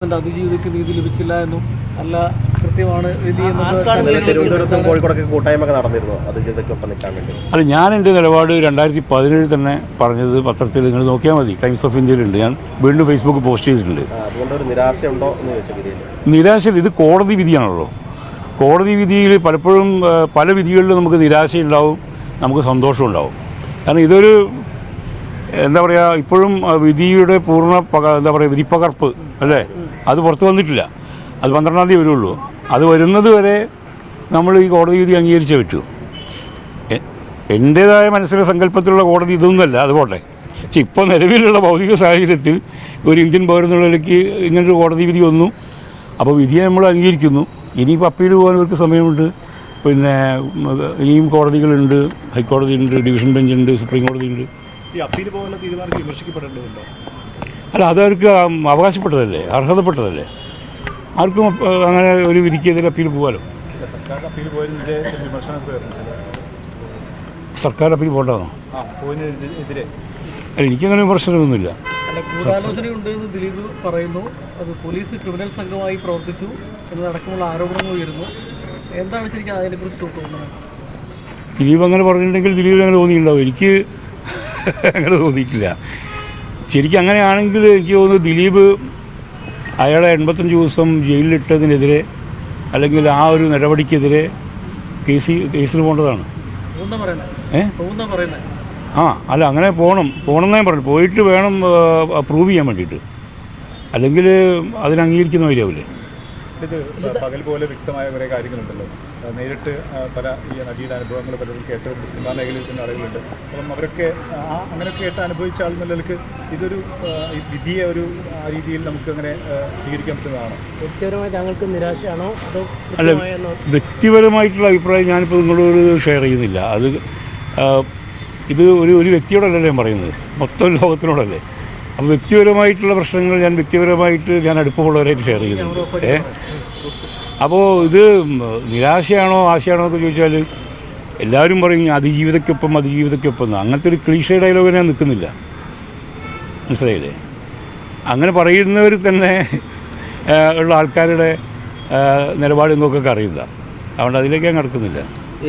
അതിജീവിതയ്ക്ക് നീതി ലഭിച്ചില്ല എന്നും അല്ല കൃത്യമാണ് വിധി തിരുവനന്തപുരത്തും കോഴിക്കോടൊക്കെ കൂട്ടായ്മ നടന്നിരുന്നു അതിജീവിതയ്ക്കൊപ്പം നിൽക്കാൻ വേണ്ടി. അല്ല, ഞാൻ എൻ്റെ നിലപാട് 2017 തന്നെ പറഞ്ഞത് പത്രത്തിൽ നിങ്ങൾ നോക്കിയാൽ മതി. ടൈംസ് ഓഫ് ഇന്ത്യയിലുണ്ട്. ഞാൻ വീണ്ടും ഫേസ്ബുക്ക് പോസ്റ്റ് ചെയ്തിട്ടുണ്ട്. അതുകൊണ്ട് ഒരു നിരാശയുണ്ടോ എന്ന് ചോദിച്ചാൽ നിരാശ ഇത് കോടതി വിധിയാണല്ലോ. കോടതി വിധിയിൽ പലപ്പോഴും പല വിധികളിലും നമുക്ക് നിരാശയുണ്ടാവും, നമുക്ക് സന്തോഷം ഉണ്ടാവും. കാരണം ഇതൊരു എന്താ പറയുക, ഇപ്പോഴും വിധിയുടെ പൂർണ്ണ എന്താ പറയുക വിധിപ്പകർപ്പ് അല്ലേ, അത് പുറത്ത് വന്നിട്ടില്ല. അത് 12-ാം തീയതി വരുള്ളൂ. അത് വരുന്നത് വരെ നമ്മൾ ഈ കോടതി വിധി അംഗീകരിച്ചേ പറ്റൂ. എൻ്റേതായ മനസ്സിലെ സങ്കല്പത്തിലുള്ള കോടതി ഇതൊന്നുമല്ല, അത് പോട്ടെ. പക്ഷെ ഇപ്പോൾ നിലവിലുള്ള ഭൗതിക സാഹചര്യത്തിൽ ഒരു ഇന്ത്യൻ പൗരനുള്ളിലേക്ക് ഇങ്ങനൊരു കോടതി വിധി വന്നു. അപ്പോൾ വിധിയെ നമ്മൾ അംഗീകരിക്കുന്നു. ഇനിയിപ്പോൾ അപ്പീൽ പോകാൻ അവർക്ക് സമയമുണ്ട്. പിന്നെ ഇനിയും കോടതികളുണ്ട്, ഹൈക്കോടതി ഉണ്ട്, ഡിവിഷൻ ബെഞ്ചുണ്ട്, സുപ്രീം കോടതി ഉണ്ട്. ഈ അപ്പീൽ പോകുന്ന തീരുമാനം വിമർശിക്കപ്പെടേണ്ടതുണ്ടോ? അല്ല, അതവർക്ക് അവകാശപ്പെട്ടതല്ലേ, അർഹതപ്പെട്ടതല്ലേ. ആർക്കും അങ്ങനെ ഒരു വിധിക്കെതിരെ അപ്പീൽ പോകാമല്ലോ. സർക്കാർ അപ്പീൽ പോയതിനെതിരെ സർക്കാർ അപ്പീൽ പോകേണ്ടതാണോ? എതിരെ അല്ല, എനിക്കങ്ങനെ വിമർശനമൊന്നുമില്ല. അല്ല, ഗൂഢാലോചനയുണ്ട് എന്ന് ദിലീപ് പറയുന്നു. അത് പോലീസ് ക്രിമിനൽ സംഘമായി പ്രവർത്തിച്ചു എന്നതടക്കമുള്ള ആരോപണങ്ങൾ ഉയരുന്നു. എന്താണ് ശരിക്കും അതിനെക്കുറിച്ച് തോന്നുന്നത്? ദിലീപ് അങ്ങനെ പറഞ്ഞിട്ടുണ്ടെങ്കിൽ ദിലീപിന് അങ്ങനെ തോന്നിയിട്ടുണ്ടാവും. എനിക്ക് അങ്ങനെ തോന്നിയിട്ടില്ല. ശരിക്കും അങ്ങനെയാണെങ്കിൽ എനിക്ക് തോന്നുന്നു ദിലീപ് അയാളെ 85 ദിവസം ജയിലിലിട്ടതിനെതിരെ അല്ലെങ്കിൽ ആ ഒരു നടപടിക്കെതിരെ കേസിൽ പോകേണ്ടതാണ്. അല്ല, അങ്ങനെ പോകണമെന്നേ പറഞ്ഞു. പോയിട്ട് വേണം പ്രൂവ് ചെയ്യാൻ വേണ്ടിയിട്ട്. അല്ലെങ്കിൽ അതിന് അംഗീകരിക്കുന്ന വരികയാവില്ലേ. ഇത് പകൽ പോലെ വ്യക്തമായ കുറേ കാര്യങ്ങളുണ്ടല്ലോ. നേരിട്ട് പല ഈ നടിയുടെ അനുഭവങ്ങൾ പലരും കേട്ടവരുണ്ട്, സിനിമാ മേഖലയിൽ തന്നെ ആളുകളുണ്ട്. അപ്പം അവരൊക്കെ അങ്ങനെ കേട്ട് അനുഭവിച്ച ആളുകളിലേക്ക് ഇതൊരു വിധിയെ ഒരു ആ രീതിയിൽ നമുക്ക് അങ്ങനെ സ്വീകരിക്കാൻ പറ്റുന്നതാണോ? വ്യക്തിപരമായി താങ്കൾക്ക് നിരാശയാണോ അതോ? അല്ല, വ്യക്തിപരമായിട്ടുള്ള അഭിപ്രായം ഞാനിപ്പോൾ നിങ്ങളോട് ഷെയർ ചെയ്യുന്നില്ല. അത് ഇത് ഒരു വ്യക്തിയോടല്ലല്ലേ ഞാൻ പറയുന്നത്, മൊത്തം ലോകത്തിനോടല്ലേ. അപ്പോൾ വ്യക്തിപരമായിട്ടുള്ള പ്രശ്നങ്ങൾ ഞാൻ അടുപ്പമുള്ളവരായിട്ട് ഷെയർ ചെയ്യുന്നുണ്ട്. അപ്പോൾ ഇത് നിരാശയാണോ ആശയാണോ എന്ന് ചോദിച്ചാൽ എല്ലാവരും പറയും അതിജീവിതയ്ക്കൊപ്പം അങ്ങനത്തെ ഒരു ക്ലീഷേ ഡയലോഗ് ഞാൻ നിൽക്കുന്നില്ല. മനസ്സിലായില്ലേ? അങ്ങനെ പറയുന്നവർ തന്നെ ഉള്ള ആൾക്കാരുടെ നിലപാട് നിങ്ങൾക്കൊക്കെ അറിയില്ല. അതുകൊണ്ട് അതിലേക്ക് ഞാൻ നടക്കുന്നില്ല.